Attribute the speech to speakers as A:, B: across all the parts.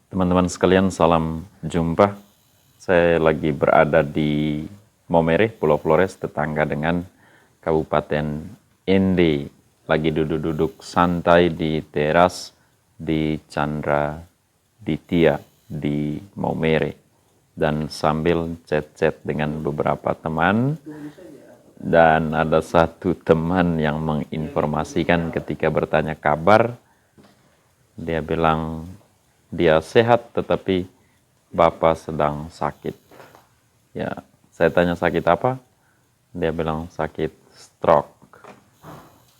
A: Teman-teman sekalian, salam jumpa. Saya lagi berada di Maumere, Pulau Flores, tetangga dengan Kabupaten Ende. Lagi duduk-duduk santai di teras di Chandra Ditya di Maumere. Dan sambil chat-chat dengan beberapa teman. Dan ada satu teman yang menginformasikan ketika bertanya kabar, dia bilang dia sehat tetapi bapak sedang sakit. Ya, saya tanya sakit apa? Dia bilang sakit stroke.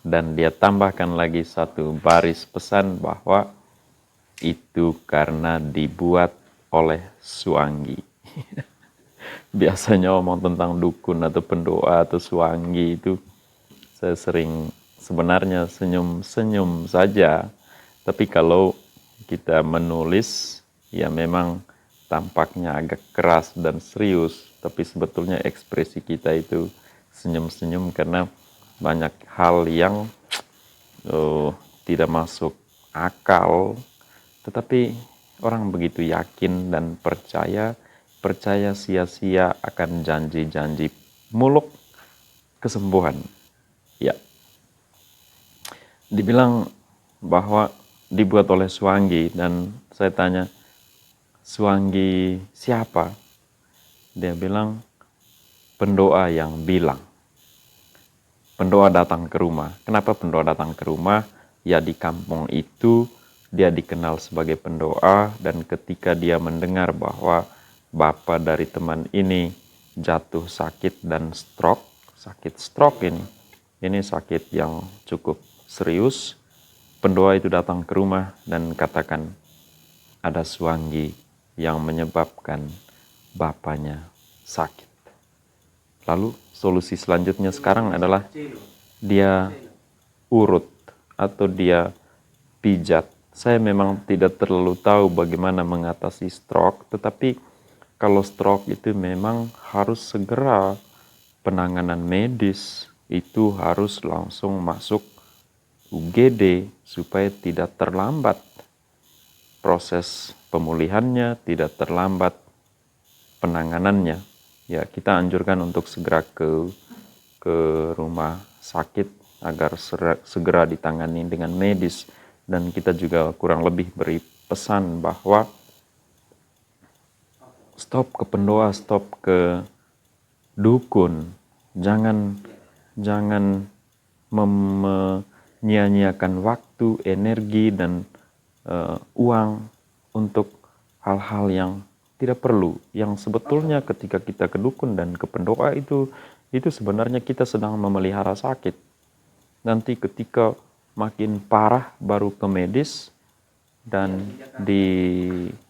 A: Dan dia tambahkan lagi satu baris pesan bahwa itu karena dibuat oleh Suanggi. Biasanya ngomong tentang dukun atau pendoa atau Suanggi itu saya sering sebenarnya senyum-senyum saja. Tapi kalau kita menulis, ya memang tampaknya agak keras dan serius. Tapi sebetulnya ekspresi kita itu senyum-senyum karena banyak hal yang tidak masuk akal. Tetapi orang begitu yakin dan percaya sia-sia akan janji-janji muluk kesembuhan. Ya, dibilang bahwa dibuat oleh Suanggi, dan saya tanya, Suanggi siapa? Dia bilang, pendoa yang bilang. Pendoa datang ke rumah. Kenapa pendoa datang ke rumah? Ya, di kampung itu dia dikenal sebagai pendoa, dan ketika dia mendengar bahwa bapak dari teman ini jatuh sakit dan sakit stroke ini sakit yang cukup serius, pendoa itu datang ke rumah dan katakan, ada Suanggi yang menyebabkan bapaknya sakit. Lalu solusi selanjutnya sekarang adalah dia urut atau dia pijat. Saya memang tidak terlalu tahu bagaimana mengatasi stroke, tetapi kalau stroke itu memang harus segera penanganan medis, itu harus langsung masuk UGD supaya tidak terlambat proses pemulihannya, tidak terlambat penanganannya. Ya, kita anjurkan untuk segera ke rumah sakit agar segera ditangani dengan medis. Dan kita juga kurang lebih beri pesan bahwa stop ke pendoa, stop ke dukun. Jangan menyia-nyiakan waktu, energi, dan uang untuk hal-hal yang tidak perlu. Yang sebetulnya ketika kita ke dukun dan ke pendoa itu sebenarnya kita sedang memelihara sakit. Nanti ketika makin parah baru ke medis dan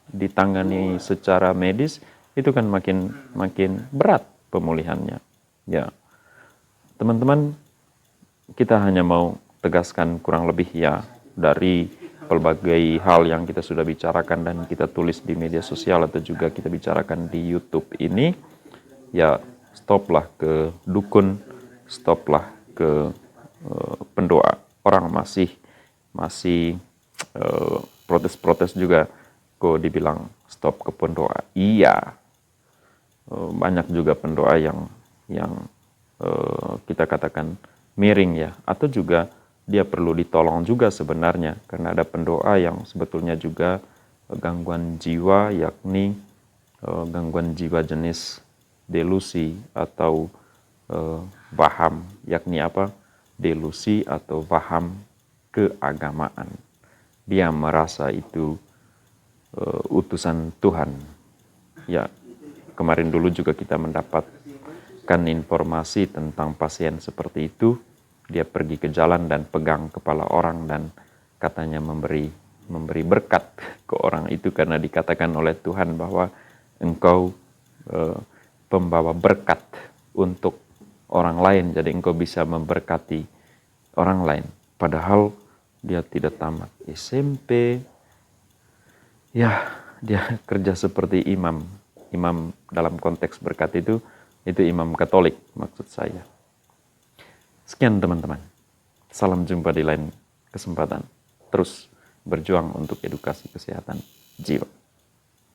A: ditangani secara medis, itu kan makin berat pemulihannya. Ya, teman-teman, kita hanya mau tegaskan kurang lebih ya dari pelbagai hal yang kita sudah bicarakan dan kita tulis di media sosial atau juga kita bicarakan di YouTube ini. Ya, stoplah ke dukun, stoplah ke pendoa. Orang masih protes-protes juga kok dibilang stop ke pendoa. Iya, banyak juga pendoa yang kita katakan miring ya, atau juga dia perlu ditolong juga sebenarnya, karena ada pendoa yang sebetulnya juga gangguan jiwa, yakni gangguan jiwa jenis delusi atau waham, yakni apa? Delusi atau waham keagamaan. Dia merasa itu utusan Tuhan. Ya, kemarin dulu juga kita mendapatkan informasi tentang pasien seperti itu. Dia pergi ke jalan dan pegang kepala orang dan katanya memberi berkat ke orang itu, karena dikatakan oleh Tuhan bahwa engkau pembawa berkat untuk orang lain, jadi engkau bisa memberkati orang lain. Padahal dia tidak tamat SMP. Ya, dia kerja seperti imam dalam konteks berkat itu imam Katolik maksud saya. Sekian teman-teman, salam jumpa di lain kesempatan. Terus berjuang untuk edukasi kesehatan jiwa.